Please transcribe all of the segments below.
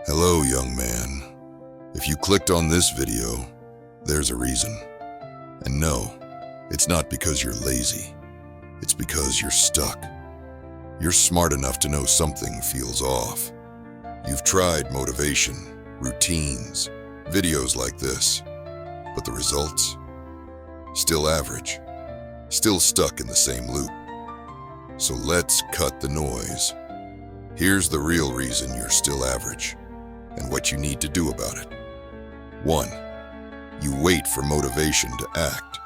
Hello, young man. If you clicked on this video, there's a reason. And no, it's not because you're lazy. It's because you're stuck. You're smart enough to know something feels off. You've tried motivation, routines, videos like this, but the results? Still average. Still stuck in the same loop. So let's cut the noise. Here's the real reason you're still average, and what you need to do about it. 1. You wait for motivation to act.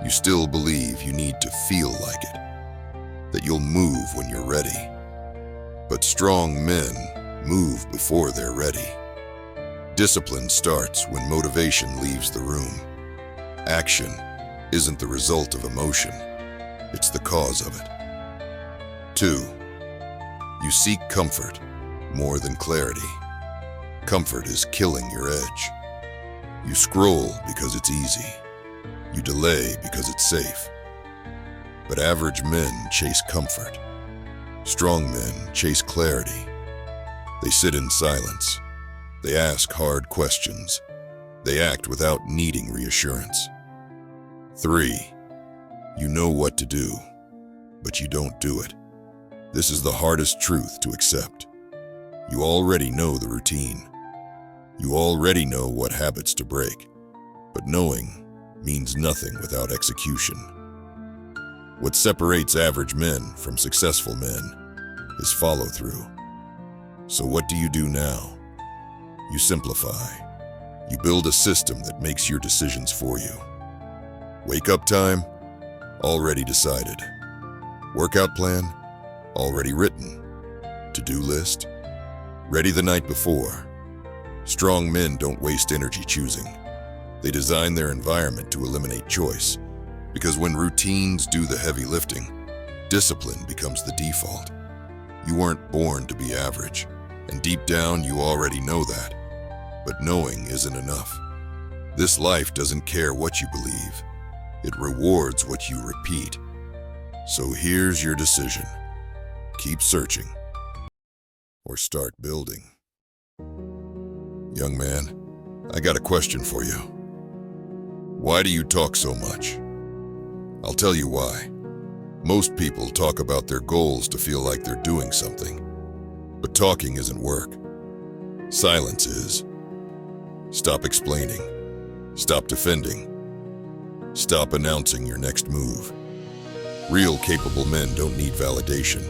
You still believe you need to feel like it, that you'll move when you're ready. But strong men move before they're ready. Discipline starts when motivation leaves the room. Action isn't the result of emotion, it's the cause of it. 2. You seek comfort more than clarity. Comfort is killing your edge. You scroll because it's easy. You delay because it's safe. But average men chase comfort. Strong men chase clarity. They sit in silence. They ask hard questions. They act without needing reassurance. 3. You know what to do, but you don't do it. This is the hardest truth to accept. You already know the routine. You already know what habits to break, but knowing means nothing without execution. What separates average men from successful men is follow-through. So what do you do now? You simplify. You build a system that makes your decisions for you. Wake-up time? Already decided. Workout plan? Already written. To-do list? Ready the night before. Strong men don't waste energy choosing. They design their environment to eliminate choice. Because when routines do the heavy lifting, discipline becomes the default. You weren't born to be average, and deep down you already know that. But knowing isn't enough. This life doesn't care what you believe. It rewards what you repeat. So here's your decision. Keep searching, or start building. Young man, I got a question for you. Why do you talk so much? I'll tell you why. Most people talk about their goals to feel like they're doing something. But talking isn't work. Silence is. Stop explaining. Stop defending. Stop announcing your next move. Real capable men don't need validation.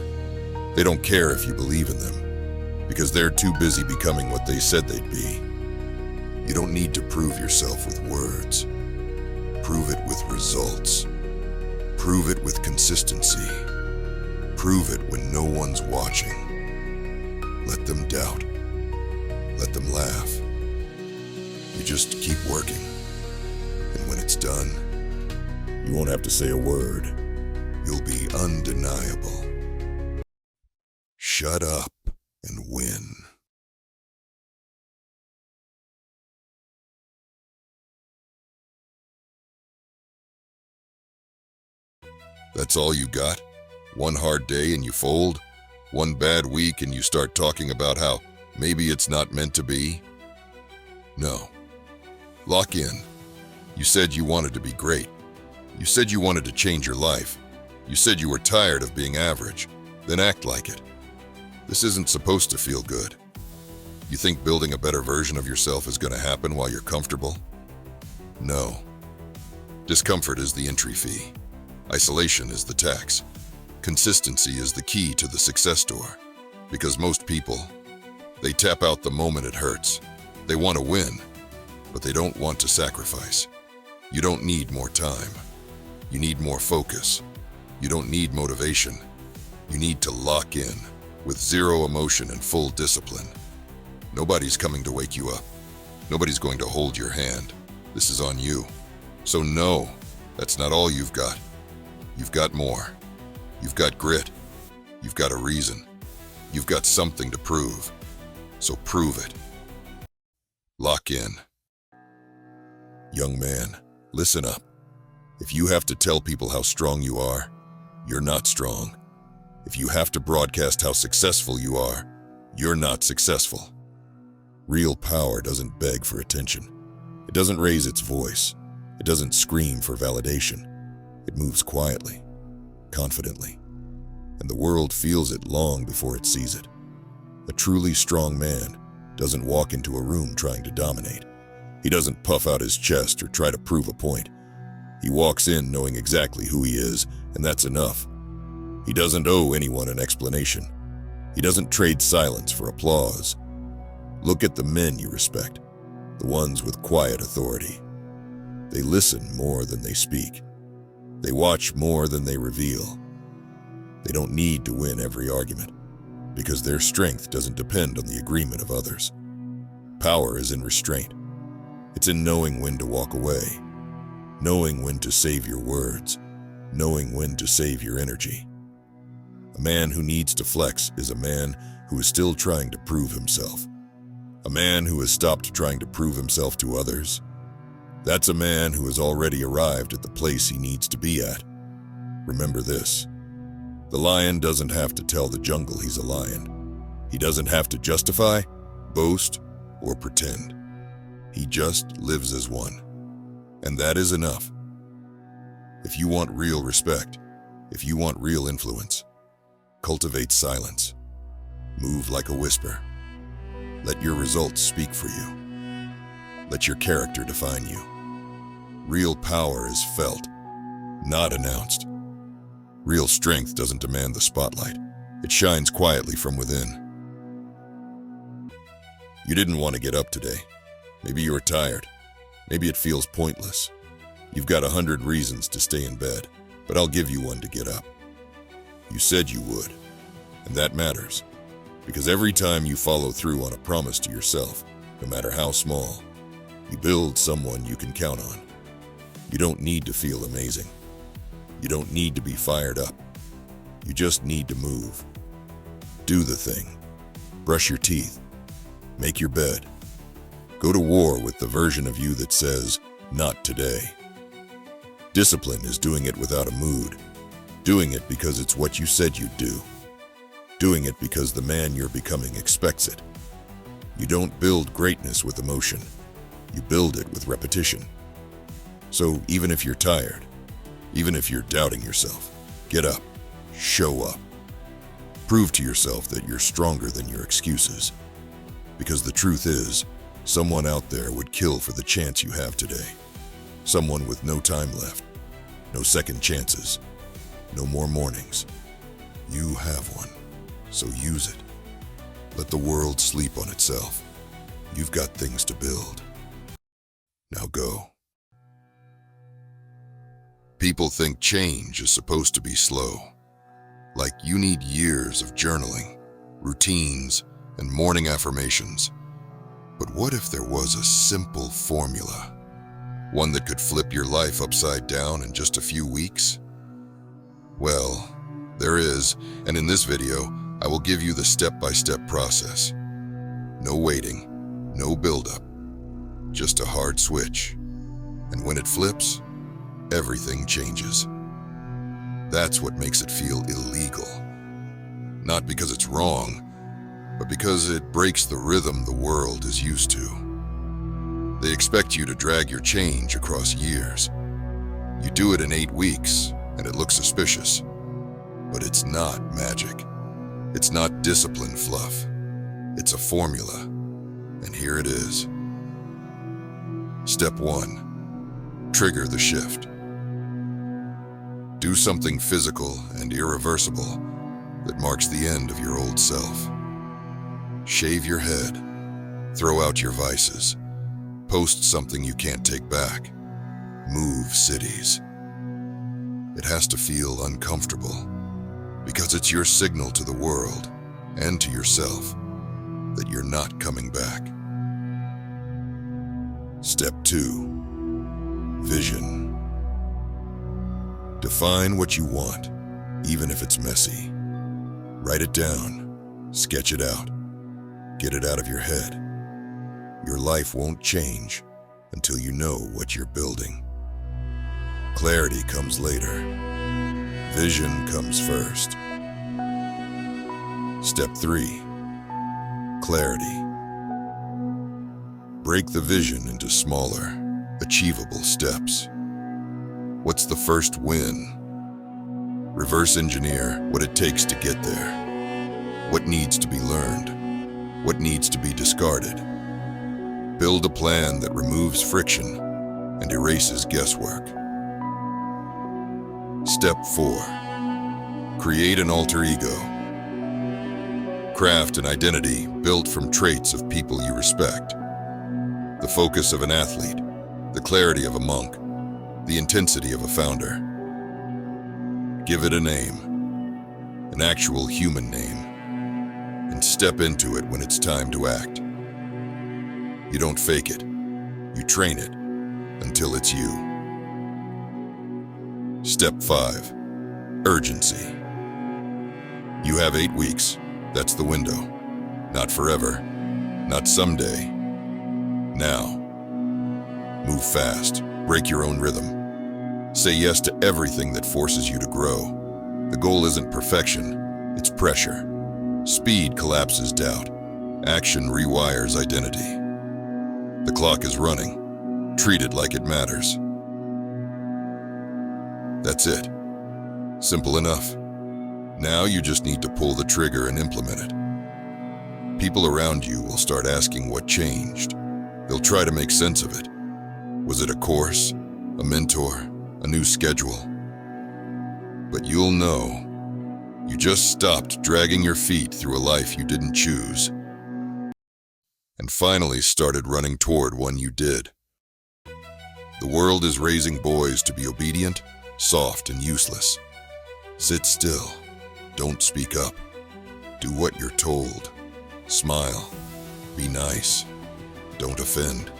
They don't care if you believe in them, because they're too busy becoming what they said they'd be. You don't need to prove yourself with words. Prove it with results. Prove it with consistency. Prove it when no one's watching. Let them doubt. Let them laugh. You just keep working. And when it's done, you won't have to say a word. You'll be undeniable. Shut up and win. That's all you got? One hard day and you fold? One bad week and you start talking about how maybe it's not meant to be? No. Lock in. You said you wanted to be great. You said you wanted to change your life. You said you were tired of being average. Then act like it. This isn't supposed to feel good. You think building a better version of yourself is going to happen while you're comfortable? No. Discomfort is the entry fee. Isolation is the tax. Consistency is the key to the success door. Because most people, they tap out the moment it hurts. They want to win, but they don't want to sacrifice. You don't need more time. You need more focus. You don't need motivation. You need to lock in with zero emotion and full discipline. Nobody's coming to wake you up. Nobody's going to hold your hand. This is on you. So no, that's not all you've got. You've got more. You've got grit. You've got a reason. You've got something to prove. So prove it. Lock in. Young man, listen up. If you have to tell people how strong you are, you're not strong. If you have to broadcast how successful you are, you're not successful. Real power doesn't beg for attention. It doesn't raise its voice. It doesn't scream for validation. It moves quietly, confidently, and the world feels it long before it sees it. A truly strong man doesn't walk into a room trying to dominate. He doesn't puff out his chest or try to prove a point. He walks in knowing exactly who he is, and that's enough. He doesn't owe anyone an explanation. He doesn't trade silence for applause. Look at the men you respect, the ones with quiet authority. They listen more than they speak. They watch more than they reveal. They don't need to win every argument, because their strength doesn't depend on the agreement of others. Power is in restraint. It's in knowing when to walk away, knowing when to save your words, knowing when to save your energy. A man who needs to flex is a man who is still trying to prove himself. A man who has stopped trying to prove himself to others. That's a man who has already arrived at the place he needs to be at. Remember this: the lion doesn't have to tell the jungle he's a lion. He doesn't have to justify, boast, or pretend. He just lives as one. And that is enough. If you want real respect, if you want real influence, cultivate silence. Move like a whisper. Let your results speak for you. Let your character define you. Real power is felt, not announced. Real strength doesn't demand the spotlight. It shines quietly from within. You didn't want to get up today. Maybe you were tired. Maybe it feels pointless. You've got 100 reasons to stay in bed, but I'll give you one to get up. You said you would, and that matters, because every time you follow through on a promise to yourself, no matter how small, you build someone you can count on. You don't need to feel amazing. You don't need to be fired up. You just need to move. Do the thing. Brush your teeth. Make your bed. Go to war with the version of you that says, "Not today." Discipline is doing it without a mood. Doing it because it's what you said you'd do. Doing it because the man you're becoming expects it. You don't build greatness with emotion. You build it with repetition. So even if you're tired, even if you're doubting yourself, get up, show up. Prove to yourself that you're stronger than your excuses. Because the truth is, someone out there would kill for the chance you have today. Someone with no time left, no second chances, no more mornings. You have one, so use it. Let the world sleep on itself. You've got things to build. Now go. People think change is supposed to be slow. Like you need years of journaling, routines, and morning affirmations. But what if there was a simple formula? One that could flip your life upside down in just a few weeks? Well, there is, and in this video, I will give you the step-by-step process. No waiting, no build-up, just a hard switch. And when it flips, everything changes. That's what makes it feel illegal. Not because it's wrong, but because it breaks the rhythm the world is used to. They expect you to drag your change across years. You do it in 8 weeks, and it looks suspicious. But it's not magic. It's not discipline fluff. It's a formula. And here it is. Step 1. Trigger the shift. Do something physical and irreversible that marks the end of your old self. Shave your head. Throw out your vices. Post something you can't take back. Move cities. It has to feel uncomfortable, because it's your signal to the world and to yourself that you're not coming back. Step 2. Vision. Define what you want, even if it's messy. Write it down. Sketch it out. Get it out of your head. Your life won't change until you know what you're building. Clarity comes later. Vision comes first. Step 3. Clarity. Break the vision into smaller, achievable steps. What's the first win? Reverse engineer what it takes to get there. What needs to be learned? What needs to be discarded? Build a plan that removes friction and erases guesswork. Step 4. Create an alter ego. Craft an identity built from traits of people you respect. The focus of an athlete, the clarity of a monk, the intensity of a founder. Give it a name, an actual human name, and step into it when it's time to act. You don't fake it, you train it until it's you. Step 5. Urgency. You have 8 weeks. That's the window. Not forever. Not someday. Now. Move fast. Break your own rhythm. Say yes to everything that forces you to grow. The goal isn't perfection, it's pressure. Speed collapses doubt. Action rewires identity. The clock is running. Treat it like it matters. That's it. Simple enough. Now you just need to pull the trigger and implement it. People around you will start asking what changed. They'll try to make sense of it. Was it a course, a mentor, a new schedule? But you'll know. You just stopped dragging your feet through a life you didn't choose, and finally started running toward one you did. The world is raising boys to be obedient, soft, and useless. Sit still. Don't speak up. Do what you're told. Smile. Be nice. Don't offend.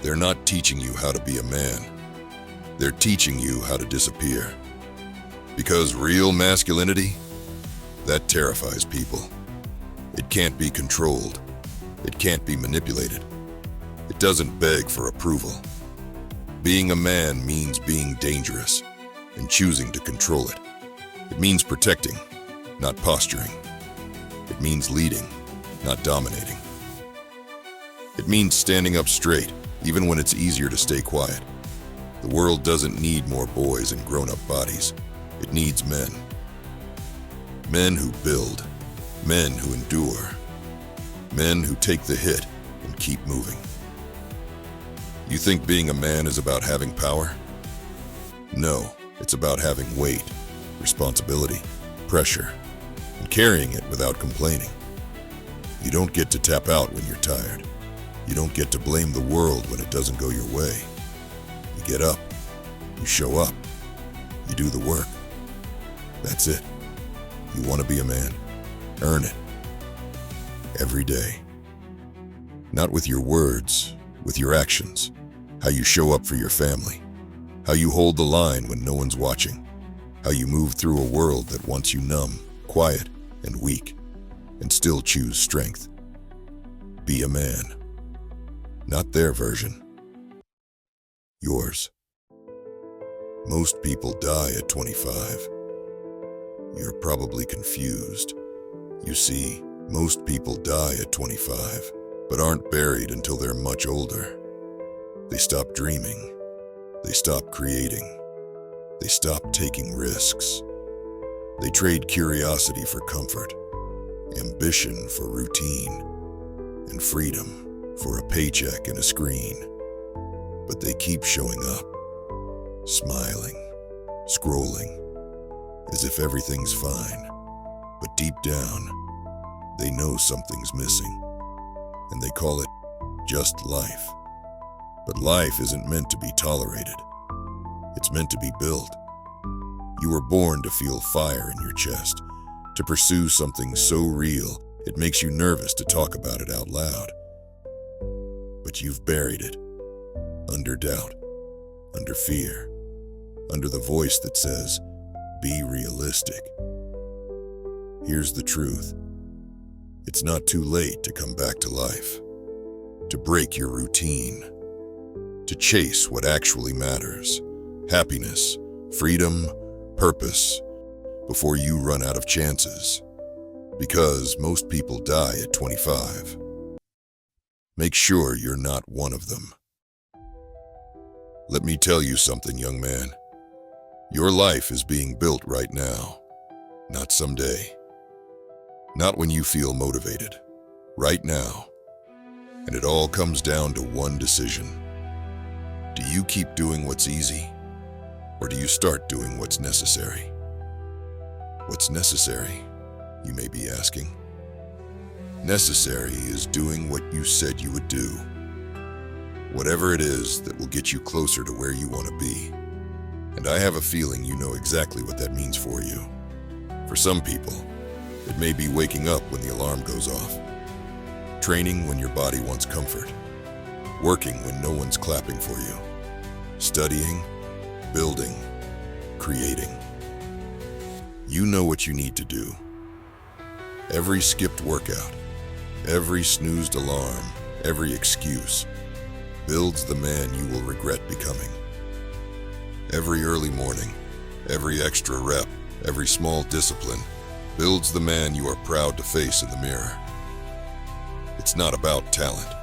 They're not teaching you how to be a man. They're teaching you how to disappear. Because real masculinity, that terrifies people. It can't be controlled. It can't be manipulated. It doesn't beg for approval. Being a man means being dangerous and choosing to control it. It means protecting, not posturing. It means leading, not dominating. It means standing up straight, even when it's easier to stay quiet. The world doesn't need more boys in grown-up bodies. It needs men. Men who build, men who endure, men who take the hit and keep moving. You think being a man is about having power? No, it's about having weight, responsibility, pressure, and carrying it without complaining. You don't get to tap out when you're tired. You don't get to blame the world when it doesn't go your way. You get up, you show up, you do the work. That's it. You want to be a man? Earn it. Every day. Not with your words, with your actions. How you show up for your family. How you hold the line when no one's watching. How you move through a world that wants you numb, quiet, and weak, and still choose strength. Be a man. Not their version. Yours. Most people die at 25. You're probably confused. You see, most people die at 25, but aren't buried until they're much older. They stop dreaming. They stop creating. They stop taking risks. They trade curiosity for comfort, ambition for routine, and freedom for a paycheck and a screen. But they keep showing up, smiling, scrolling, as if everything's fine. But deep down, they know something's missing, and they call it just life. But life isn't meant to be tolerated. It's meant to be built. You were born to feel fire in your chest, to pursue something so real it makes you nervous to talk about it out loud. But you've buried it, under doubt, under fear, under the voice that says, be realistic. Here's the truth. It's not too late to come back to life, to break your routine, to chase what actually matters, happiness, freedom, purpose, before you run out of chances. Because most people die at 25. Make sure you're not one of them. Let me tell you something, young man. Your life is being built right now, not someday. Not when you feel motivated. Right now. And it all comes down to one decision. Do you keep doing what's easy, or do you start doing what's necessary? What's necessary, you may be asking? Necessary is doing what you said you would do. Whatever it is that will get you closer to where you want to be. And I have a feeling you know exactly what that means for you. For some people, it may be waking up when the alarm goes off, training when your body wants comfort, working when no one's clapping for you, studying, building, creating. You know what you need to do. Every skipped workout, every snoozed alarm, every excuse builds the man you will regret becoming. Every early morning, every extra rep, every small discipline builds the man you are proud to face in the mirror. It's not about talent.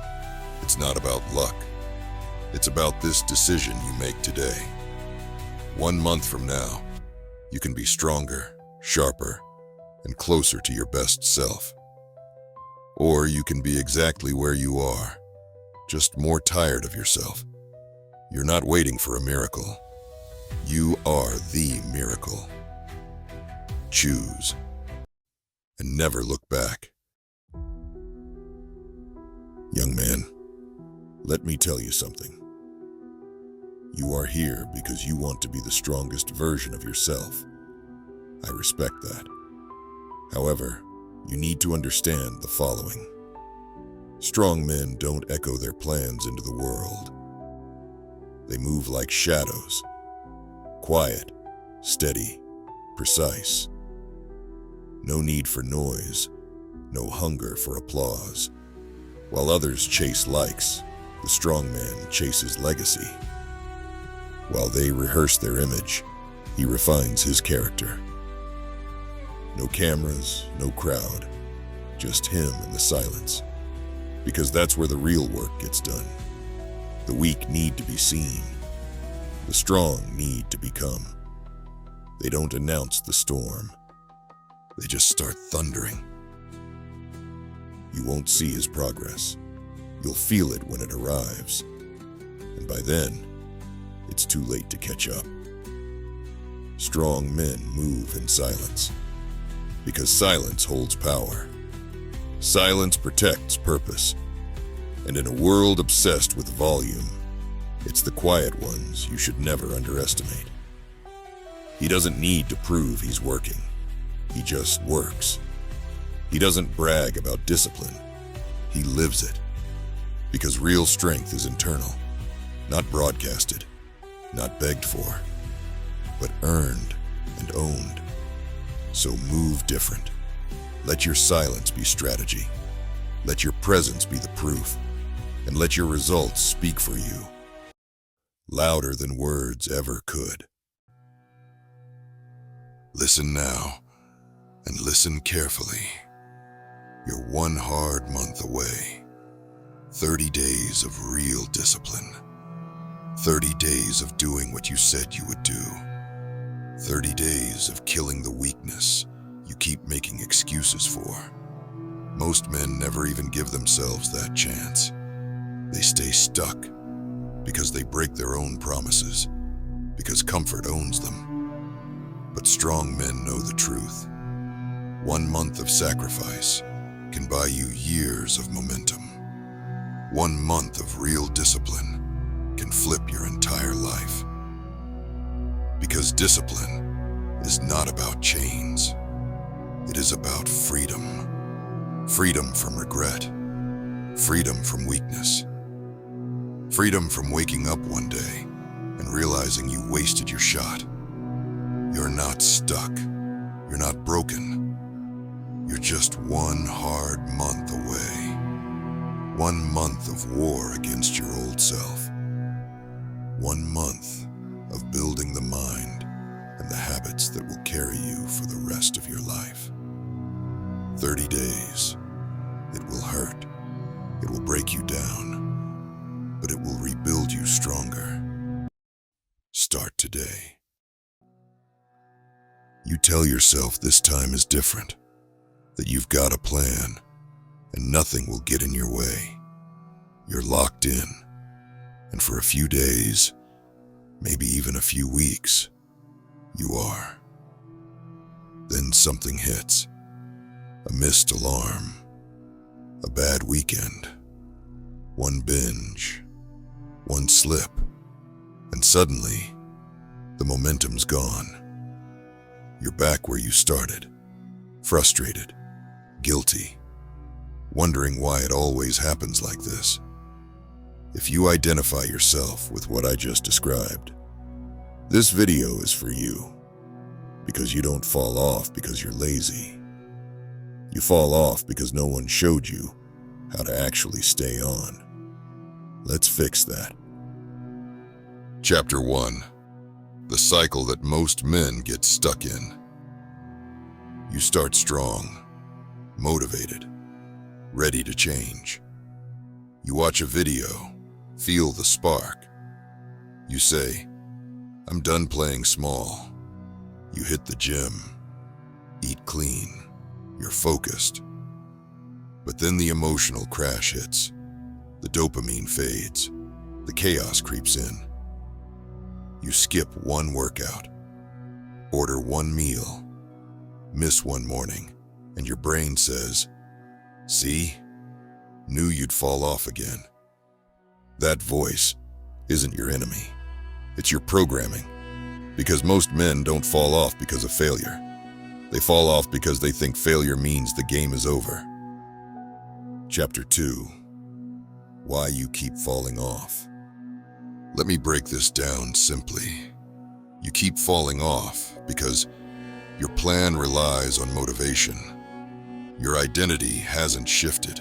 It's not about luck. It's about this decision you make today. 1 month from now, you can be stronger, sharper, and closer to your best self. Or you can be exactly where you are, just more tired of yourself. You're not waiting for a miracle. You are the miracle. Choose, and never look back. Young man, let me tell you something. You are here because you want to be the strongest version of yourself. I respect that. However, you need to understand the following. Strong men don't echo their plans into the world. They move like shadows. Quiet, steady, precise. No need for noise, no hunger for applause. While others chase likes, the strong man chases legacy. While they rehearse their image, he refines his character. No cameras, no crowd, just him in the silence. Because that's where the real work gets done. The weak need to be seen. The strong need to become. They don't announce the storm. They just start thundering. You won't see his progress. You'll feel it when it arrives. And by then, it's too late to catch up. Strong men move in silence. Because silence holds power. Silence protects purpose. And in a world obsessed with volume, it's the quiet ones you should never underestimate. He doesn't need to prove he's working. He just works. He doesn't brag about discipline. He lives it. Because real strength is internal, not broadcasted, not begged for, but earned and owned. So move different. Let your silence be strategy. Let your presence be the proof. And let your results speak for you. Louder than words ever could. Listen now, and listen carefully. You're 1 hard month away. 30 days of real discipline. 30 days of doing what you said you would do. 30 days of killing the weakness you keep making excuses for. Most men never even give themselves that chance. They stay stuck because they break their own promises, because comfort owns them. But strong men know the truth. 1 month of sacrifice can buy you years of momentum. 1 month of real discipline can flip your entire life. Because discipline is not about chains. It is about freedom. Freedom from regret. Freedom from weakness. Freedom from waking up one day and realizing you wasted your shot. You're not stuck. You're not broken. You're just 1 hard month away. 1 month of war against your old self. 1 month of building the mind and the habits that will carry you for the rest of your life. 30 days. It will hurt. It will break you down, but it will rebuild you stronger. Start today. You tell yourself this time is different, that you've got a plan, and nothing will get in your way. You're locked in, and for a few days, maybe even a few weeks, you are. Then something hits. A missed alarm. A bad weekend. One binge. One slip. And suddenly, the momentum's gone. You're back where you started. Frustrated. Guilty. Wondering why it always happens like this. If you identify yourself with what I just described, this video is for you. Because you don't fall off because you're lazy. You fall off because no one showed you how to actually stay on. Let's fix that. Chapter 1. The cycle that most men get stuck in. You start strong, motivated, ready to change. You watch a video, feel the spark. You say, I'm done playing small. You hit the gym, eat clean, you're focused. But then the emotional crash hits, the dopamine fades, the chaos creeps in. You skip one workout, order one meal, miss one morning, and your brain says, see, knew you'd fall off again. That voice isn't your enemy, it's your programming. Because most men don't fall off because of failure. They fall off because they think failure means the game is over. Chapter 2. Why you keep falling off. Let me break this down simply. You keep falling off because your plan relies on motivation. Your identity hasn't shifted.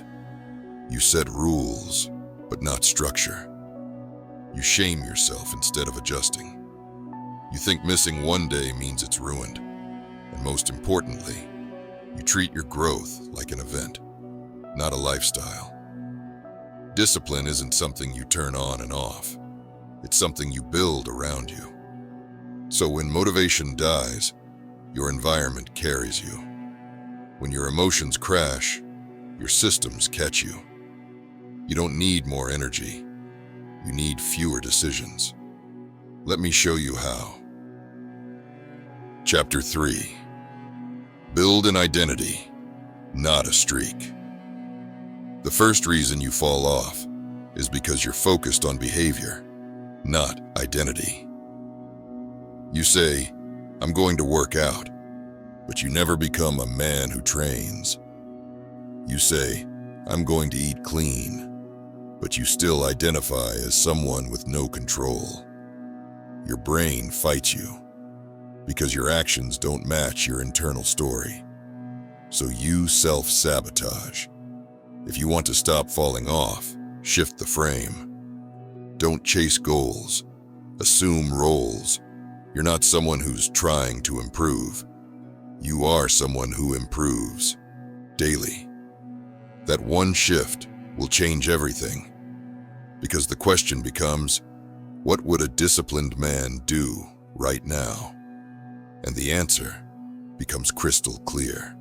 You set rules, but not structure. You shame yourself instead of adjusting. You think missing one day means it's ruined. And most importantly, you treat your growth like an event, not a lifestyle. Discipline isn't something you turn on and off. It's something you build around you. So when motivation dies, your environment carries you. When your emotions crash, your systems catch you. You don't need more energy. You need fewer decisions. Let me show you how. Chapter 3. Build an identity, not a streak. The first reason you fall off is because you're focused on behavior, not identity. You say, I'm going to work out, but you never become a man who trains. You say, I'm going to eat clean, but you still identify as someone with no control. Your brain fights you because your actions don't match your internal story. So you self-sabotage. If you want to stop falling off, shift the frame. Don't chase goals. Assume roles. You're not someone who's trying to improve. You are someone who improves daily. That one shift will change everything. Because the question becomes, what would a disciplined man do right now? And the answer becomes crystal clear.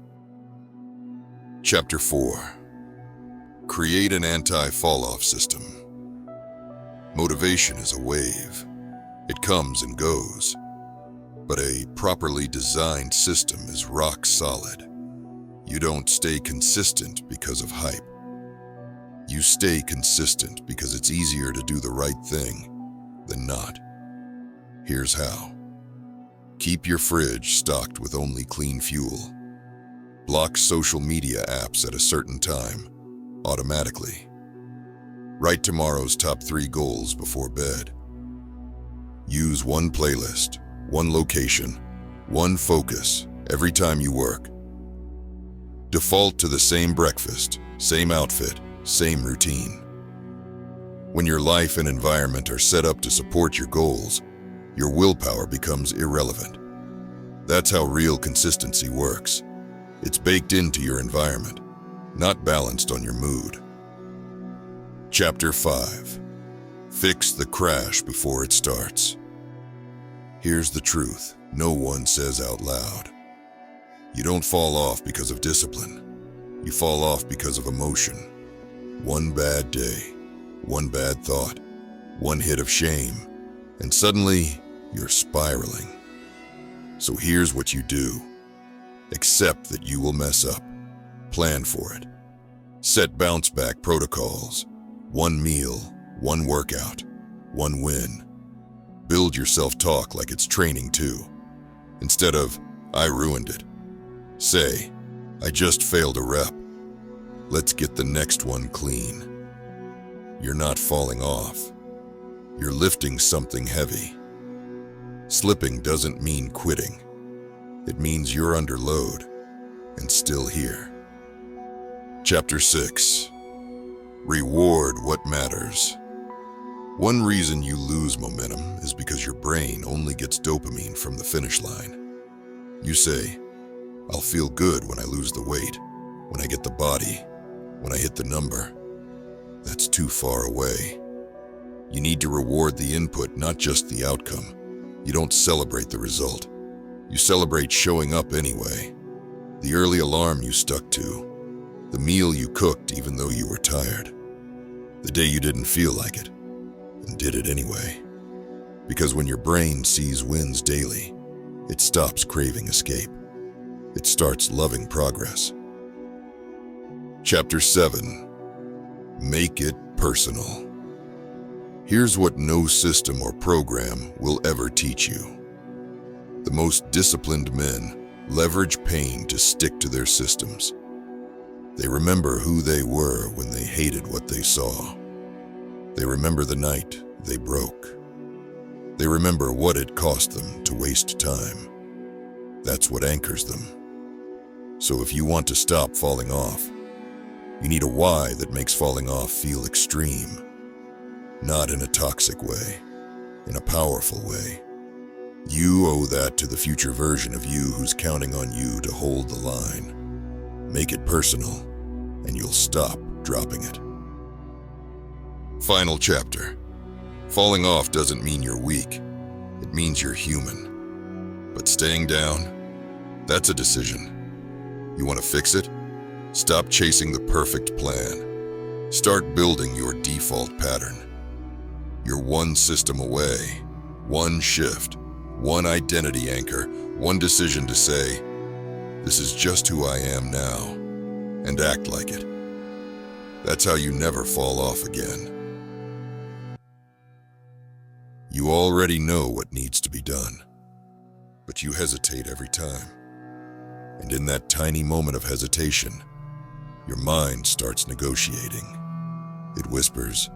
Chapter 4. Create an anti-fall-off system. Motivation is a wave. It comes and goes. But a properly designed system is rock solid. You don't stay consistent because of hype. You stay consistent because it's easier to do the right thing than not. Here's how. Keep your fridge stocked with only clean fuel. Block social media apps at a certain time, automatically. Write tomorrow's top 3 goals before bed. Use one playlist, one location, one focus every time you work. Default to the same breakfast, same outfit, same routine. When your life and environment are set up to support your goals, your willpower becomes irrelevant. That's how real consistency works. It's baked into your environment, not balanced on your mood. Chapter 5. Fix the crash before it starts. Here's the truth no one says out loud. You don't fall off because of discipline. You fall off because of emotion. One bad day, one bad thought, one hit of shame, and suddenly you're spiraling. So here's what you do. Accept that you will mess up. Plan for it. Set bounce-back protocols. One meal, one workout, one win. Build your self-talk like it's training too. Instead of, I ruined it. Say, I just failed a rep. Let's get the next one clean. You're not falling off. You're lifting something heavy. Slipping doesn't mean quitting. It means you're under load and still here. Chapter 6. Reward what matters. One reason you lose momentum is because your brain only gets dopamine from the finish line. You say, I'll feel good when I lose the weight, when I get the body, when I hit the number. That's too far away. You need to reward the input, not just the outcome. You don't celebrate the result. You celebrate showing up anyway. The early alarm you stuck to. The meal you cooked even though you were tired. The day you didn't feel like it, and did it anyway. Because when your brain sees wins daily, it stops craving escape. It starts loving progress. Chapter 7. Make it personal. Here's what no system or program will ever teach you. The most disciplined men leverage pain to stick to their systems. They remember who they were when they hated what they saw. They remember the night they broke. They remember what it cost them to waste time. That's what anchors them. So if you want to stop falling off, you need a why that makes falling off feel extreme. Not in a toxic way, in a powerful way. You owe that to the future version of you who's counting on you to hold the line. Make it personal, and you'll stop dropping it. Final chapter. Falling off doesn't mean you're weak. It means you're human. But staying down, that's a decision. You want to fix it? Stop chasing the perfect plan. Start building your default pattern. You're one system away, one shift, one identity anchor, one decision to say, this is just who I am now, and act like it. That's how you never fall off again. You already know what needs to be done, but you hesitate every time. And in that tiny moment of hesitation, your mind starts negotiating. It whispers,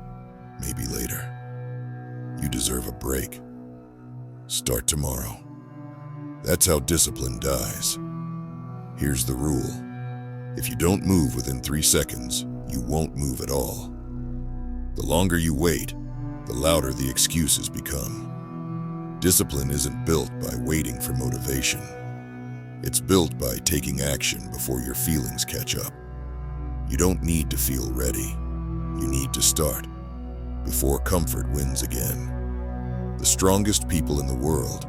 maybe later. You deserve a break. Start tomorrow. That's how discipline dies. Here's the rule. If you don't move within 3 seconds, you won't move at all. The longer you wait, the louder the excuses become. Discipline isn't built by waiting for motivation. It's built by taking action before your feelings catch up. You don't need to feel ready. You need to start before comfort wins again. The strongest people in the world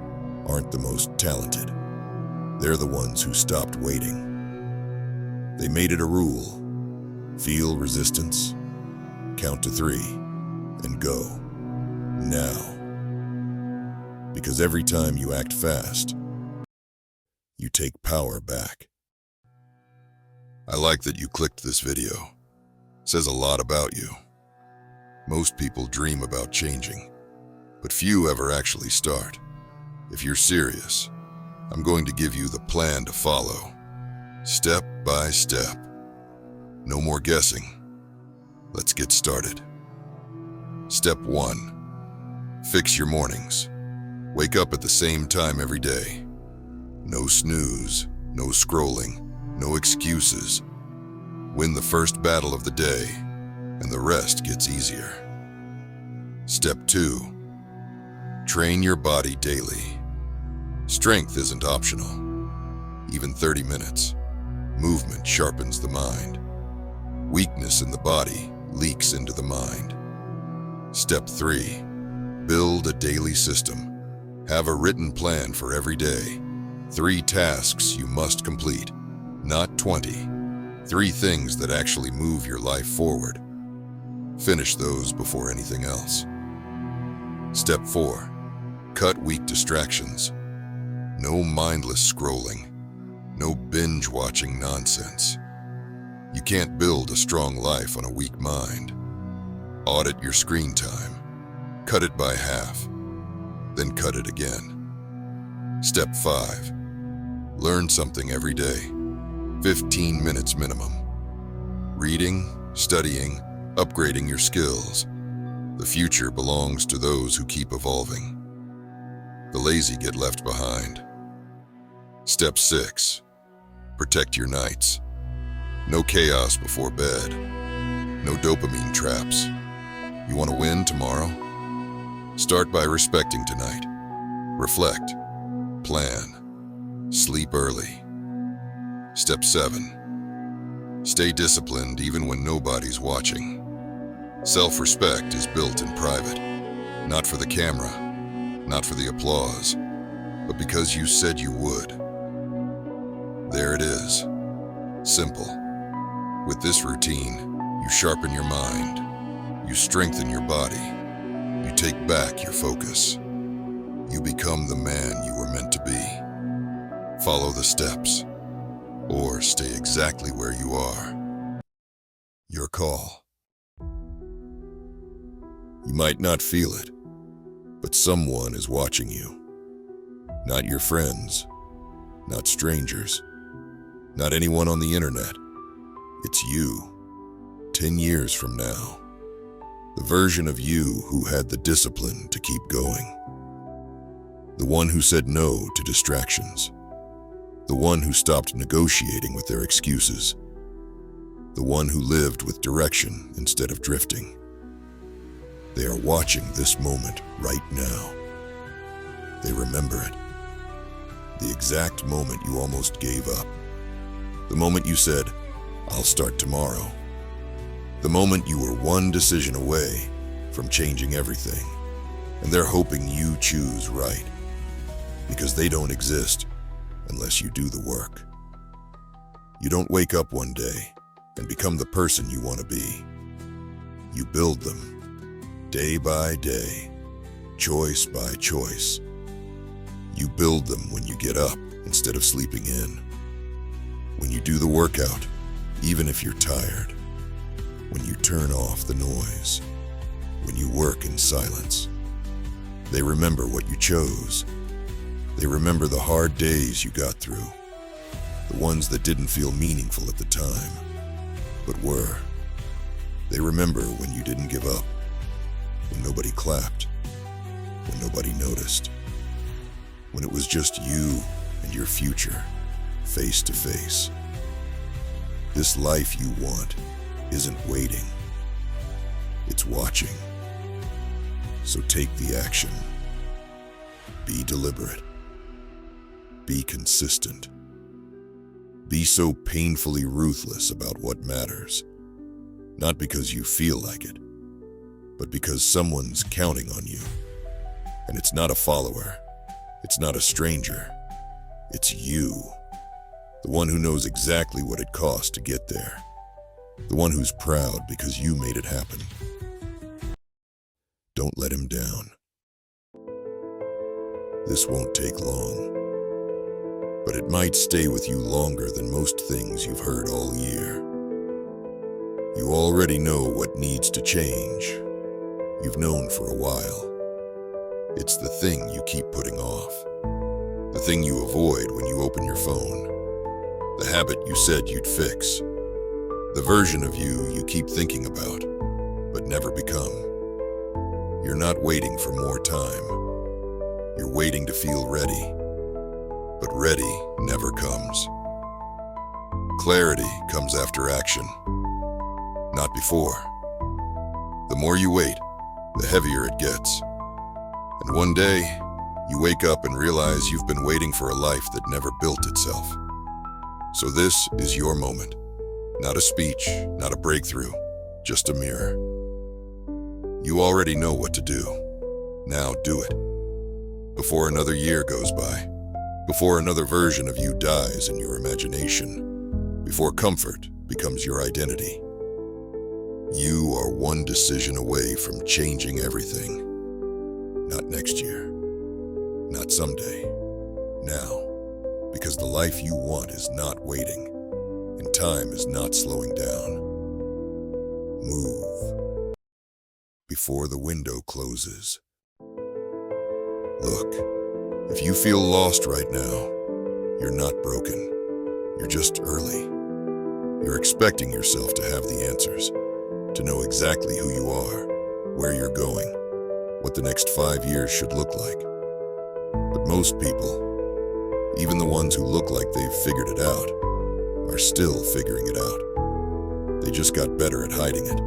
aren't the most talented. They're the ones who stopped waiting. They made it a rule. Feel resistance, count to 3, and go. Now. Because every time you act fast, you take power back. I like that you clicked this video. It says a lot about you. Most people dream about changing, but few ever actually start. If you're serious, I'm going to give you the plan to follow, step by step. No more guessing. Let's get started. Step 1. Fix your mornings. Wake up at the same time every day. No snooze, no scrolling, no excuses. Win the first battle of the day, and the rest gets easier. Step 2. Train your body daily. Strength isn't optional. Even 30 minutes. Movement sharpens the mind. Weakness in the body leaks into the mind. Step 3. Build a daily system. Have a written plan for every day. 3 tasks you must complete, not 20. 3 things that actually move your life forward. Finish those before anything else. Step 4. Cut weak distractions. No mindless scrolling. No binge-watching nonsense. You can't build a strong life on a weak mind. Audit your screen time. Cut it by half. Then cut it again. Step 5. Learn something every day. 15 minutes minimum. Reading, studying, upgrading your skills. The future belongs to those who keep evolving. The lazy get left behind. Step 6. Protect your nights. No chaos before bed. No dopamine traps. You want to win tomorrow? Start by respecting tonight. Reflect. Plan. Sleep early. Step 7. Stay disciplined even when nobody's watching. Self-respect is built in private. Not for the camera, not for the applause, but because you said you would. There it is. Simple. With this routine, you sharpen your mind. You strengthen your body. You take back your focus. You become the man you were meant to be. Follow the steps, or stay exactly where you are. Your call. You might not feel it, but someone is watching you. Not your friends, not strangers, not anyone on the internet. It's you, 10 years from now. The version of you who had the discipline to keep going. The one who said no to distractions. The one who stopped negotiating with their excuses. The one who lived with direction instead of drifting. They are watching this moment right now. They remember it. The exact moment you almost gave up. The moment you said, "I'll start tomorrow." The moment you were one decision away from changing everything. And they're hoping you choose right. Because they don't exist unless you do the work. You don't wake up one day and become the person you want to be. You build them. Day by day, choice by choice. You build them when you get up instead of sleeping in. When you do the workout, even if you're tired. When you turn off the noise. When you work in silence. They remember what you chose. They remember the hard days you got through. The ones that didn't feel meaningful at the time, but were. They remember when you didn't give up. When nobody clapped, when nobody noticed, when it was just you and your future, face to face. This life you want isn't waiting, it's watching. So take the action. Be deliberate. Be consistent. Be so painfully ruthless about what matters, not because you feel like it, but because someone's counting on you. And it's not a follower. It's not a stranger. It's you. The one who knows exactly what it cost to get there. The one who's proud because you made it happen. Don't let him down. This won't take long. But it might stay with you longer than most things you've heard all year. You already know what needs to change. You've known for a while. It's the thing you keep putting off. The thing you avoid when you open your phone. The habit you said you'd fix. The version of you keep thinking about, but never become. You're not waiting for more time. You're waiting to feel ready. But ready never comes. Clarity comes after action, not before. The more you wait, the heavier it gets. And one day, you wake up and realize you've been waiting for a life that never built itself. So this is your moment. Not a speech, not a breakthrough, just a mirror. You already know what to do. Now do it. Before another year goes by, before another version of you dies in your imagination, before comfort becomes your identity. You are one decision away from changing everything. Not next year, not someday, now. Because the life you want is not waiting, and time is not slowing down. Move before the window closes. Look, if you feel lost right now, you're not broken. You're just early. You're expecting yourself to have the answers, to know exactly who you are, where you're going, what the next 5 years should look like. But most people, even the ones who look like they've figured it out, are still figuring it out. They just got better at hiding it.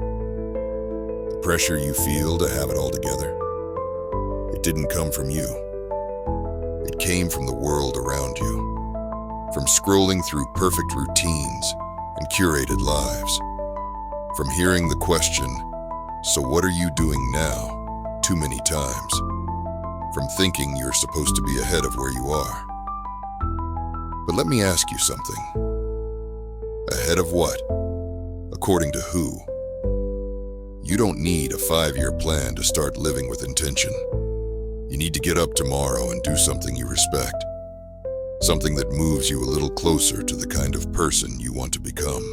The pressure you feel to have it all together, it didn't come from you. It came from the world around you, from scrolling through perfect routines and curated lives, from hearing the question, "So what are you doing now?" too many times, from thinking you're supposed to be ahead of where you are. But let me ask you something. Ahead of what? According to who? You don't need a 5-year plan to start living with intention. You need to get up tomorrow and do something you respect. Something that moves you a little closer to the kind of person you want to become.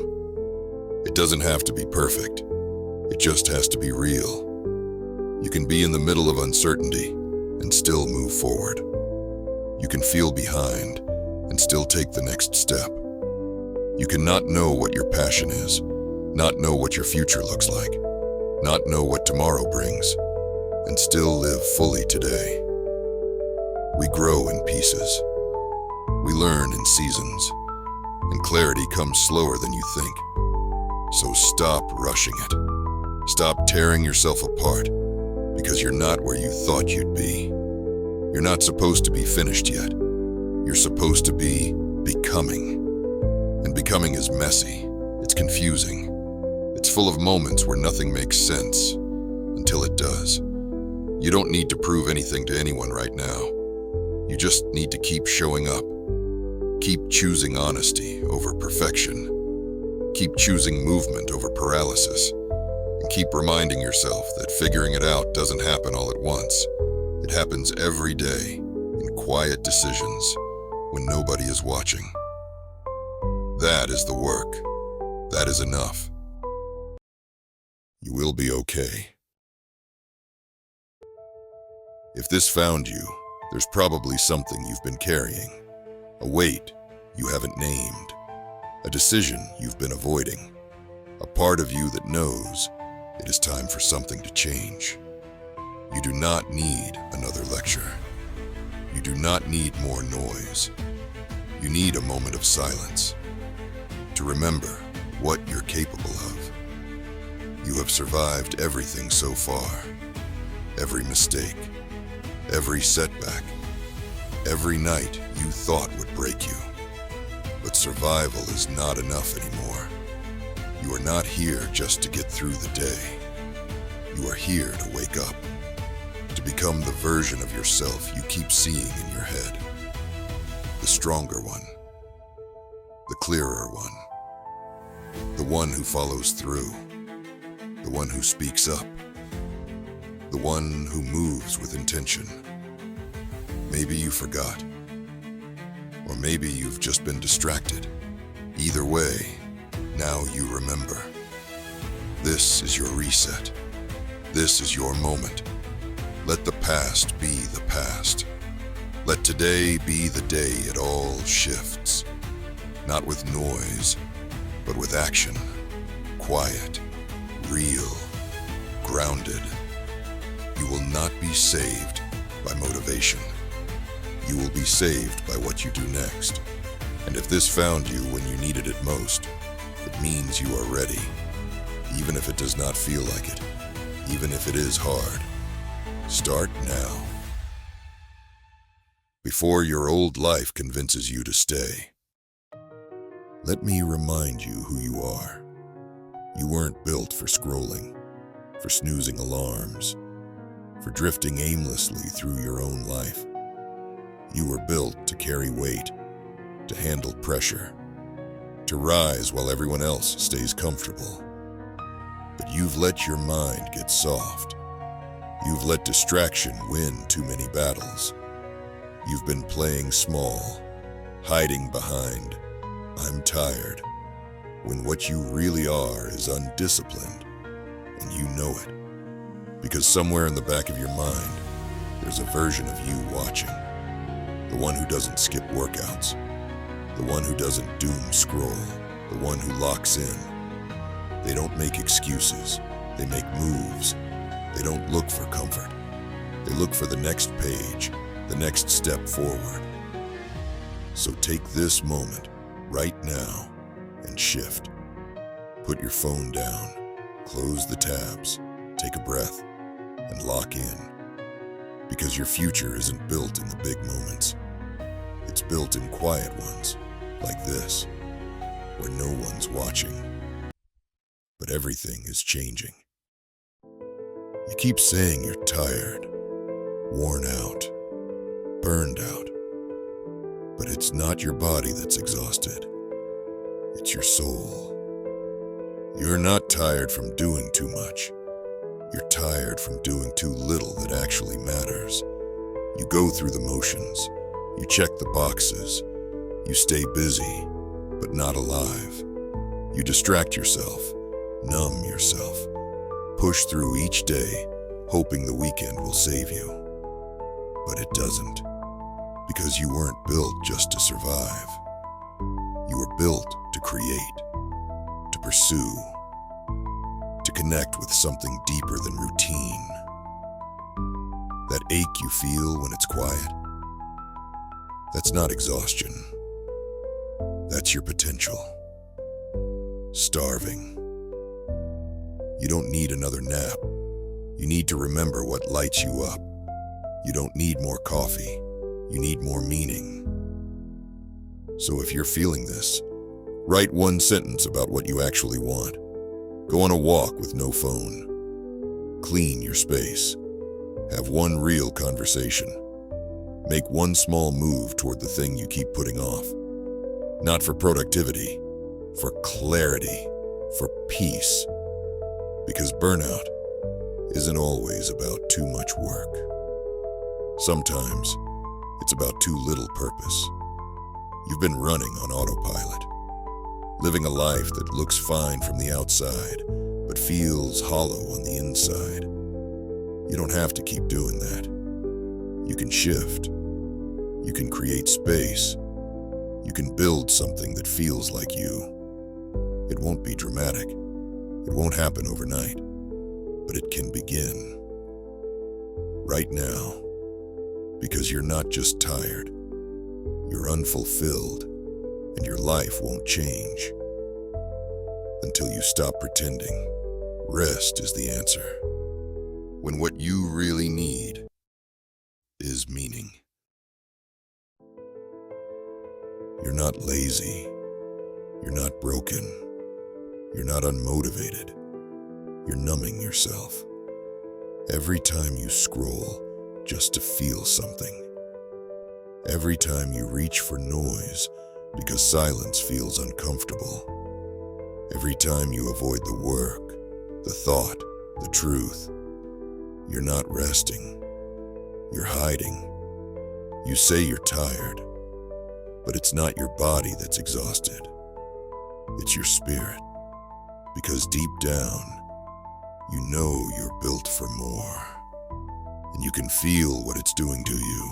It doesn't have to be perfect. It just has to be real. You can be in the middle of uncertainty and still move forward. You can feel behind and still take the next step. You can not know what your passion is, not know what your future looks like, not know what tomorrow brings, and still live fully today. We grow in pieces. We learn in seasons, and clarity comes slower than you think. So stop rushing it. Stop tearing yourself apart because you're not where you thought you'd be. You're not supposed to be finished yet. You're supposed to be becoming. And becoming is messy. It's confusing. It's full of moments where nothing makes sense until it does. You don't need to prove anything to anyone right now. You just need to keep showing up. Keep choosing honesty over perfection. Keep choosing movement over paralysis. And keep reminding yourself that figuring it out doesn't happen all at once. It happens every day in quiet decisions when nobody is watching. That is the work. That is enough. You will be okay. If this found you, there's probably something you've been carrying. A weight you haven't named. A decision you've been avoiding. A part of you that knows it is time for something to change. You do not need another lecture. You do not need more noise. You need a moment of silence to remember what you're capable of. You have survived everything so far. Every mistake, every setback, every night you thought would break you. But survival is not enough anymore. You are not here just to get through the day. You are here to wake up, to become the version of yourself you keep seeing in your head. The stronger one, the clearer one, the one who follows through, the one who speaks up, the one who moves with intention. Maybe you forgot, or maybe you've just been distracted. Either way, now you remember. This is your reset. This is your moment. Let the past be the past. Let today be the day it all shifts. Not with noise, but with action. Quiet, real, grounded. You will not be saved by motivation. You will be saved by what you do next. And if this found you when you needed it most, it means you are ready. Even if it does not feel like it. Even if it is hard. Start now. Before your old life convinces you to stay. Let me remind you who you are. You weren't built for scrolling, for snoozing alarms, for drifting aimlessly through your own life. You were built to carry weight, to handle pressure, to rise while everyone else stays comfortable. But you've let your mind get soft. You've let distraction win too many battles. You've been playing small, hiding behind, "I'm tired," when what you really are is undisciplined, and you know it. Because somewhere in the back of your mind, there's a version of you watching. The one who doesn't skip workouts. The one who doesn't doom scroll. The one who locks in. They don't make excuses. They make moves. They don't look for comfort. They look for the next page, the next step forward. So take this moment, right now, and shift. Put your phone down, close the tabs, take a breath, and lock in. Because your future isn't built in the big moments. It's built in quiet ones, like this, where no one's watching. But everything is changing. You keep saying you're tired, worn out, burned out. But it's not your body that's exhausted. It's your soul. You're not tired from doing too much. You're tired from doing too little that actually matters. You go through the motions. You check the boxes. You stay busy, but not alive. You distract yourself, numb yourself, push through each day, hoping the weekend will save you. But it doesn't, because you weren't built just to survive. You were built to create, to pursue, to connect with something deeper than routine. That ache you feel when it's quiet, that's not exhaustion. That's your potential. Starving. You don't need another nap. You need to remember what lights you up. You don't need more coffee. You need more meaning. So if you're feeling this, write one sentence about what you actually want. Go on a walk with no phone. Clean your space. Have one real conversation. Make one small move toward the thing you keep putting off. Not for productivity, for clarity, for peace. Because burnout isn't always about too much work. Sometimes it's about too little purpose. You've been running on autopilot, living a life that looks fine from the outside, but feels hollow on the inside. You don't have to keep doing that. You can shift. You can create space. You can build something that feels like you. It won't be dramatic. It won't happen overnight, but it can begin right now, because you're not just tired. You're unfulfilled, and your life won't change until you stop pretending. Rest is the answer, when what you really need is meaning. You're not lazy. You're not broken. You're not unmotivated. You're numbing yourself. Every time you scroll just to feel something. Every time you reach for noise because silence feels uncomfortable. Every time you avoid the work, the thought, the truth. You're not resting. You're hiding. You say you're tired, but it's not your body that's exhausted. It's your spirit. Because deep down, you know you're built for more. And you can feel what it's doing to you.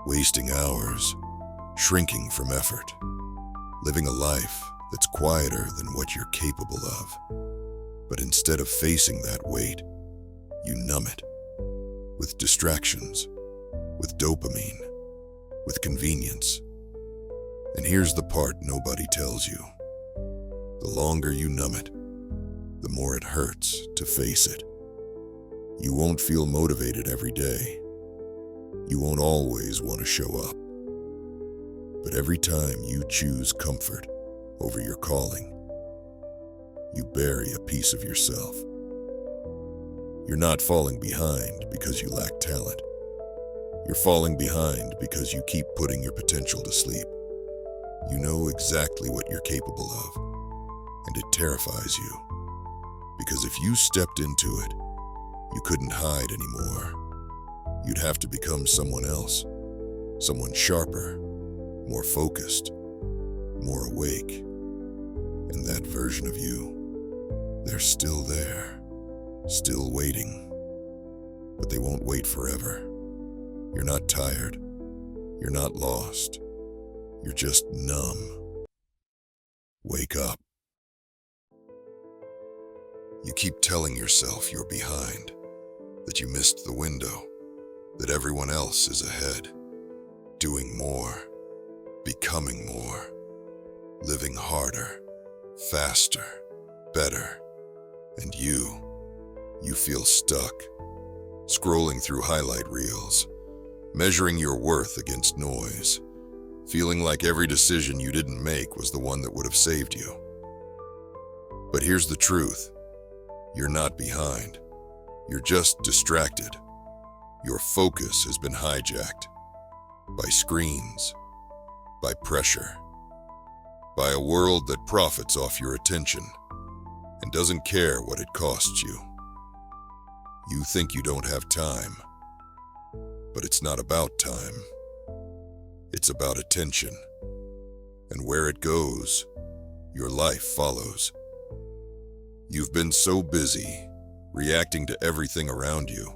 Wasting hours, shrinking from effort, living a life that's quieter than what you're capable of. But instead of facing that weight, you numb it with distractions, with dopamine, with convenience. And here's the part nobody tells you. The longer you numb it, the more it hurts to face it. You won't feel motivated every day. You won't always want to show up. But every time you choose comfort over your calling, you bury a piece of yourself. You're not falling behind because you lack talent. You're falling behind because you keep putting your potential to sleep. You know exactly what you're capable of, and it terrifies you. Because if you stepped into it, you couldn't hide anymore. You'd have to become someone else, someone sharper, more focused, more awake. And that version of you, they're still there, still waiting. But they won't wait forever. You're not tired. You're not lost. You're just numb. Wake up. You keep telling yourself you're behind, that you missed the window, that everyone else is ahead, doing more, becoming more, living harder, faster, better. And you feel stuck, scrolling through highlight reels, measuring your worth against noise, feeling like every decision you didn't make was the one that would have saved you. But here's the truth. You're not behind. You're just distracted. Your focus has been hijacked by screens, by pressure, by a world that profits off your attention and doesn't care what it costs you. You think you don't have time, but it's not about time. It's about attention. And where it goes, your life follows. You've been so busy, reacting to everything around you,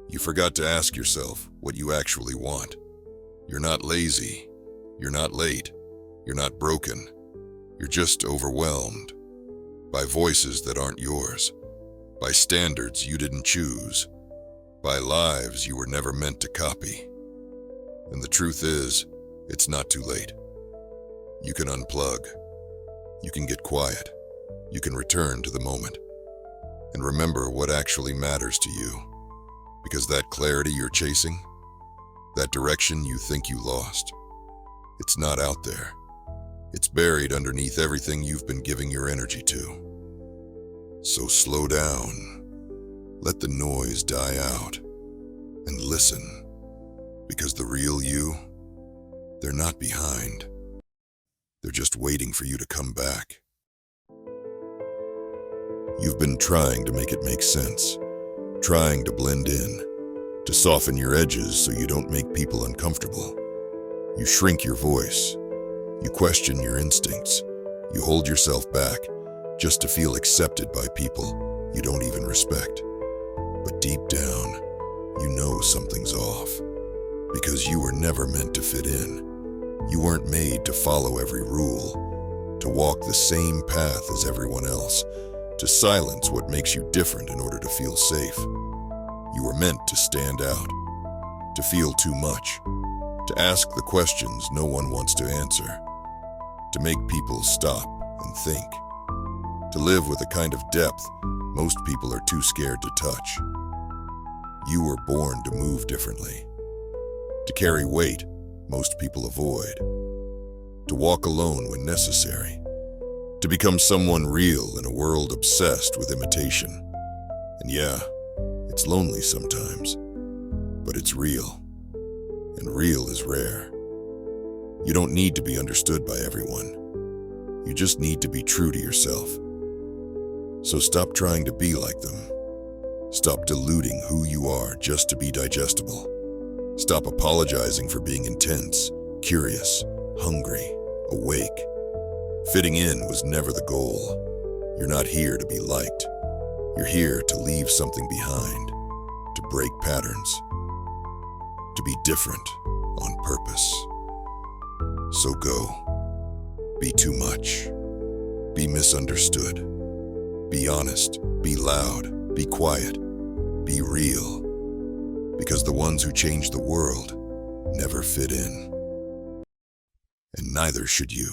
you forgot to ask yourself what you actually want. You're not lazy. You're not late. You're not broken. You're just overwhelmed by voices that aren't yours, by standards you didn't choose, by lives you were never meant to copy. And the truth is, it's not too late. You can unplug. You can get quiet. You can return to the moment and remember what actually matters to you. Because that clarity you're chasing, that direction you think you lost, it's not out there. It's buried underneath everything you've been giving your energy to. So slow down, let the noise die out, and listen. Because the real you, they're not behind. They're just waiting for you to come back. You've been trying to make it make sense, trying to blend in, to soften your edges so you don't make people uncomfortable. You shrink your voice. You question your instincts. You hold yourself back just to feel accepted by people you don't even respect. But deep down, you know something's off. Because you were never meant to fit in. You weren't made to follow every rule, to walk the same path as everyone else, to silence what makes you different in order to feel safe. You were meant to stand out, to feel too much, to ask the questions no one wants to answer, to make people stop and think, to live with a kind of depth most people are too scared to touch. You were born to move differently, to carry weight most people avoid, to walk alone when necessary, to become someone real in a world obsessed with imitation. And yeah, it's lonely sometimes, but it's real, and real is rare. You don't need to be understood by everyone. You just need to be true to yourself. So stop trying to be like them. Stop diluting who you are just to be digestible. Stop apologizing for being intense, curious, hungry, awake. Fitting in was never the goal. You're not here to be liked. You're here to leave something behind, to break patterns, to be different on purpose. So go. Be too much. Be misunderstood. Be honest. Be loud. Be quiet. Be real. Because the ones who change the world never fit in. And neither should you.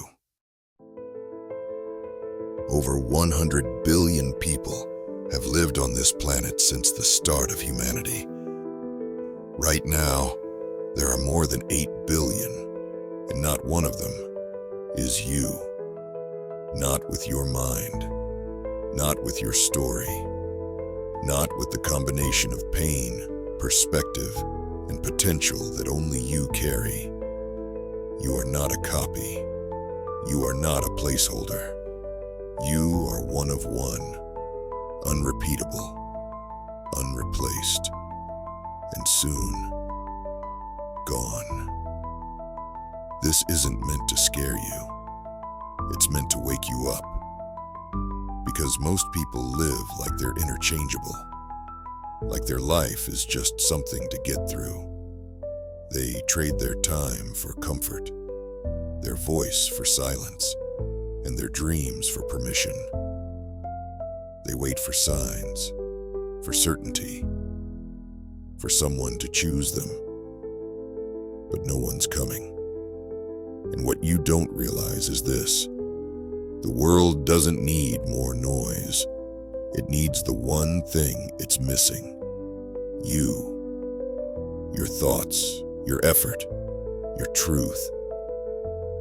Over 100 billion people have lived on this planet since the start of humanity. Right now, there are more than 8 billion, and not one of them is you. Not with your mind, Not with your story, not with the combination of pain, perspective, and potential that only you carry. You are not a copy. You are not a placeholder. You are one of one, unrepeatable, unreplaced, and soon gone. This isn't meant to scare you. It's meant to wake you up. Because most people live like they're interchangeable, like their life is just something to get through. They trade their time for comfort, their voice for silence, and their dreams for permission. They wait for signs, for certainty, for someone to choose them. But no one's coming. And what you don't realize is this: the world doesn't need more noise. It needs the one thing it's missing: you. Your thoughts, your effort, your truth.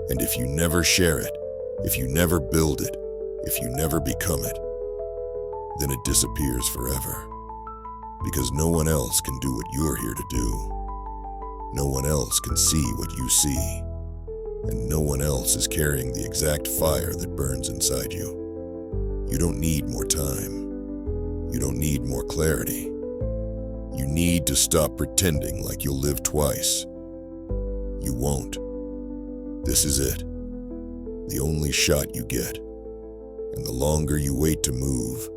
And if you never share it, if you never build it, if you never become it, then it disappears forever. Because no one else can do what you're here to do. No one else can see what you see. And no one else is carrying the exact fire that burns inside you. You don't need more time. You don't need more clarity. You need to stop pretending like you'll live twice. You won't. This is it. The only shot you get. And the longer you wait to move,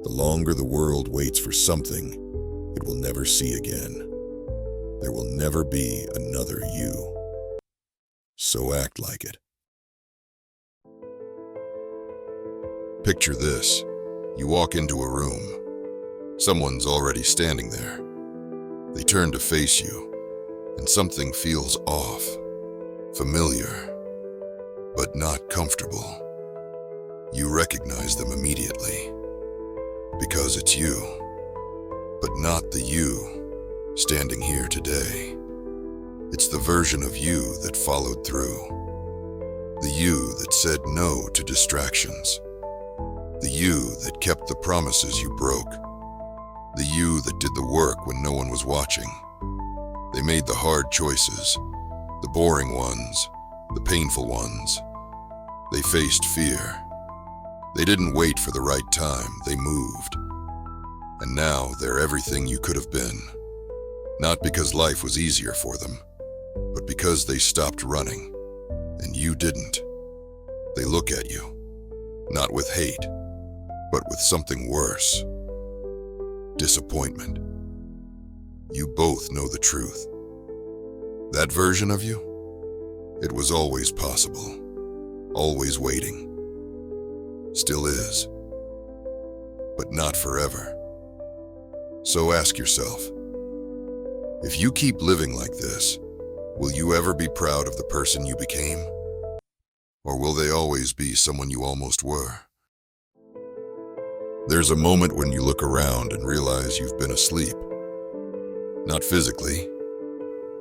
the longer the world waits for something it will never see again. There will never be another you. So act like it. Picture this. You walk into a room. Someone's already standing there. They turn to face you, and something feels off, familiar, but not comfortable. You recognize them immediately, because it's you, but not the you standing here today. It's the version of you that followed through. The you that said no to distractions. The you that kept the promises you broke. The you that did the work when no one was watching. They made the hard choices, the boring ones, the painful ones. They faced fear. They didn't wait for the right time, they moved. And now they're everything you could have been. Not because life was easier for them, but because they stopped running, and you didn't. They look at you, not with hate, but with something worse. Disappointment. You both know the truth. That version of you, it was always possible, always waiting. Still is, but not forever. So ask yourself, if you keep living like this, will you ever be proud of the person you became? Or will they always be someone you almost were? There's a moment when you look around and realize you've been asleep. Not physically,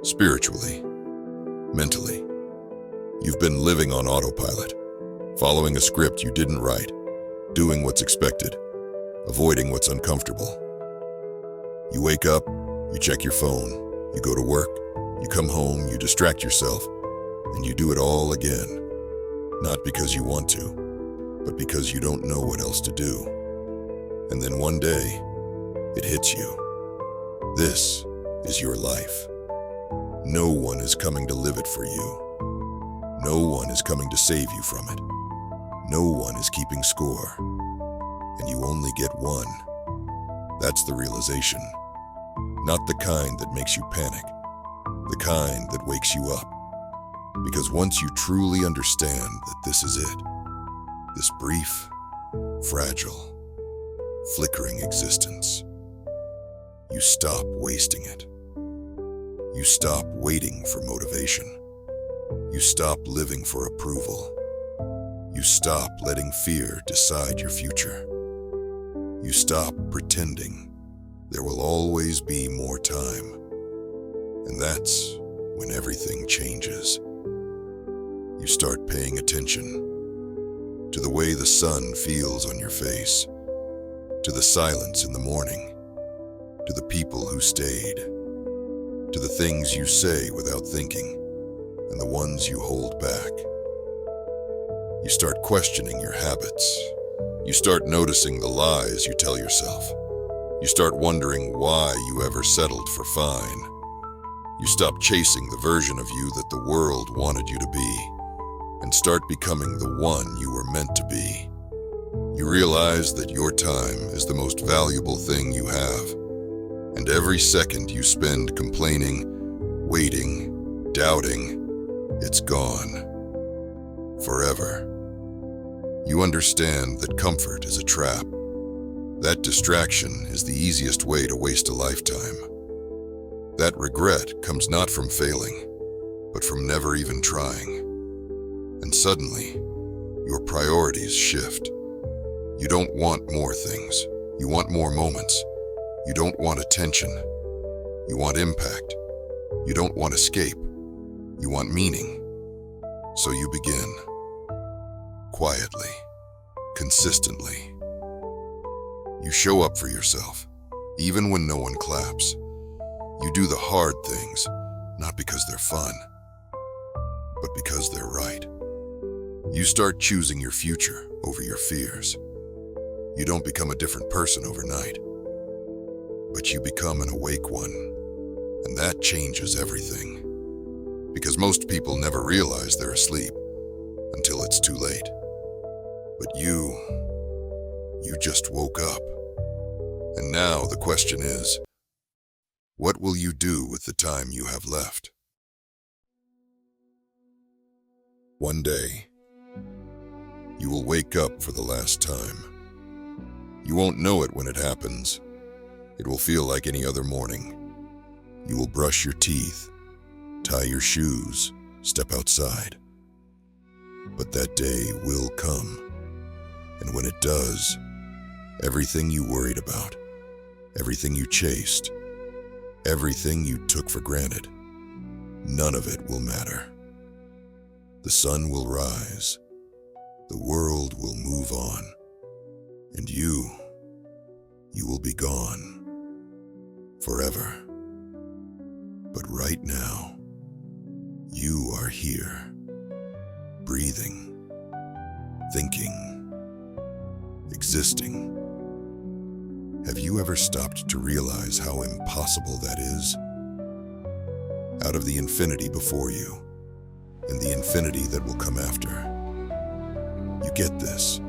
spiritually, mentally. You've been living on autopilot, following a script you didn't write, doing what's expected, avoiding what's uncomfortable. You wake up, you check your phone, you go to work, you come home, you distract yourself, and you do it all again. Not because you want to, but because you don't know what else to do. And then one day, it hits you. This is your life. No one is coming to live it for you. No one is coming to save you from it. No one is keeping score. And you only get one. That's the realization. Not the kind that makes you panic. The kind that wakes you up. Because once you truly understand that this is it, this brief, fragile, flickering existence, you stop wasting it. You stop waiting for motivation. You stop living for approval. You stop letting fear decide your future. You stop pretending there will always be more time. And that's when everything changes. You start paying attention to the way the sun feels on your face, to the silence in the morning, to the people who stayed, to the things you say without thinking, and the ones you hold back. You start questioning your habits. You start noticing the lies you tell yourself. You start wondering why you ever settled for fine. You stop chasing the version of you that the world wanted you to be, and start becoming the one you were meant to be. You realize that your time is the most valuable thing you have, and every second you spend complaining, waiting, doubting, it's gone. Forever. You understand that comfort is a trap. That distraction is the easiest way to waste a lifetime. That regret comes not from failing, but from never even trying. And suddenly, your priorities shift. You don't want more things. You want more moments. You don't want attention. You want impact. You don't want escape. You want meaning. So you begin. Quietly. Consistently. You show up for yourself, even when no one claps. You do the hard things, not because they're fun, but because they're right. You start choosing your future over your fears. You don't become a different person overnight, but you become an awake one, and that changes everything. Because most people never realize they're asleep until it's too late. But you just woke up. And now the question is, what will you do with the time you have left? One day, you will wake up for the last time. You won't know it when it happens. It will feel like any other morning. You will brush your teeth, tie your shoes, step outside. But that day will come. And when it does, everything you worried about, everything you chased, everything you took for granted, none of it will matter. The sun will rise, the world will move on, and you will be gone forever. But right now, you are here, breathing, thinking, existing. Have you ever stopped to realize how impossible that is? Out of the infinity before you, and the infinity that will come after, you get this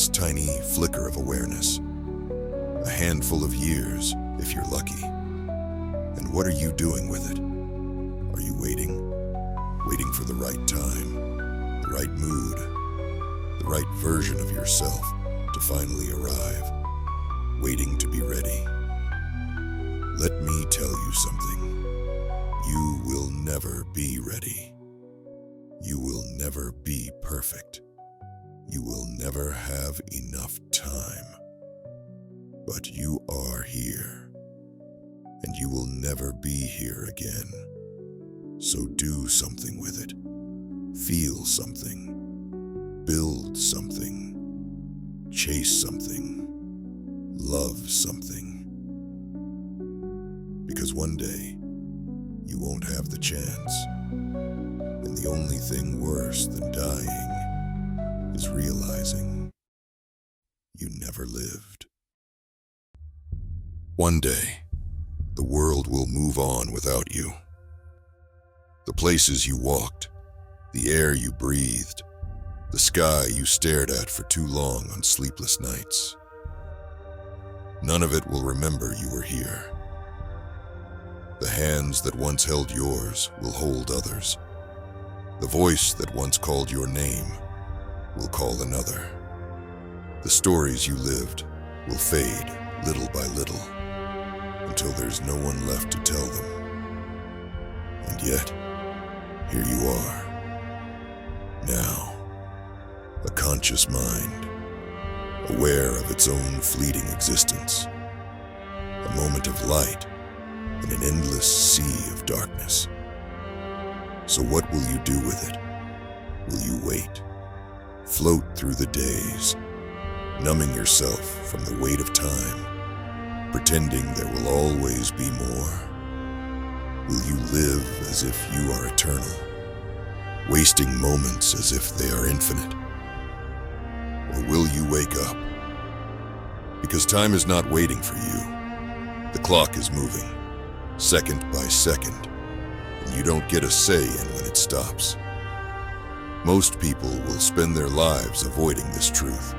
tiny flicker of awareness, a handful of years, if you're lucky. And what are you doing with it? Are you waiting? Waiting for the right time, the right mood, the right version of yourself to finally arrive, waiting to be ready. Let me tell you something. You will never be ready. You will never be perfect. You will never have enough time. But you are here, and you will never be here again. So do something with it. Feel something. Build something. Chase something. Love something. Because one day, you won't have the chance. And the only thing worse than dying is realizing you never lived. One day, the world will move on without you. The places you walked, the air you breathed, the sky you stared at for too long on sleepless nights. None of it will remember you were here. The hands that once held yours will hold others. The voice that once called your name will call another. The stories you lived will fade little by little until there's no one left to tell them. And yet, here you are, now, a conscious mind, aware of its own fleeting existence, a moment of light in an endless sea of darkness. So what will you do with it? Will you wait, float through the days, numbing yourself from the weight of time, pretending there will always be more? Will you live as if you are eternal, wasting moments as if they are infinite? Or will you wake up? Because time is not waiting for you. The clock is moving, second by second, and you don't get a say in when it stops. Most people will spend their lives avoiding this truth,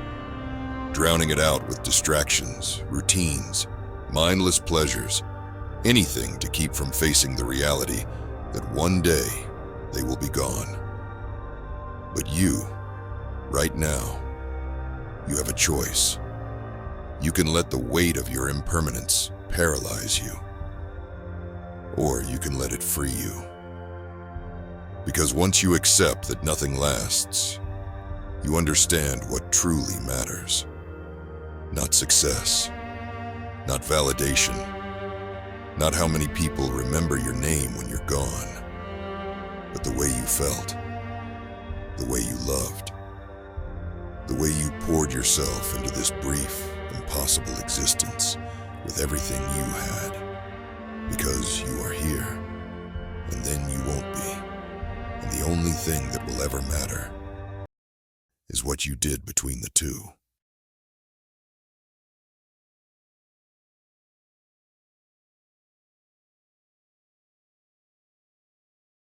drowning it out with distractions, routines, mindless pleasures, anything to keep from facing the reality that one day they will be gone. But you, right now, you have a choice. You can let the weight of your impermanence paralyze you, or you can let it free you. Because once you accept that nothing lasts, you understand what truly matters. Not success, not validation, not how many people remember your name when you're gone, but the way you felt, the way you loved, the way you poured yourself into this brief, impossible existence with everything you had, because you are here, and then you won't be, and the only thing that will ever matter is what you did between the two.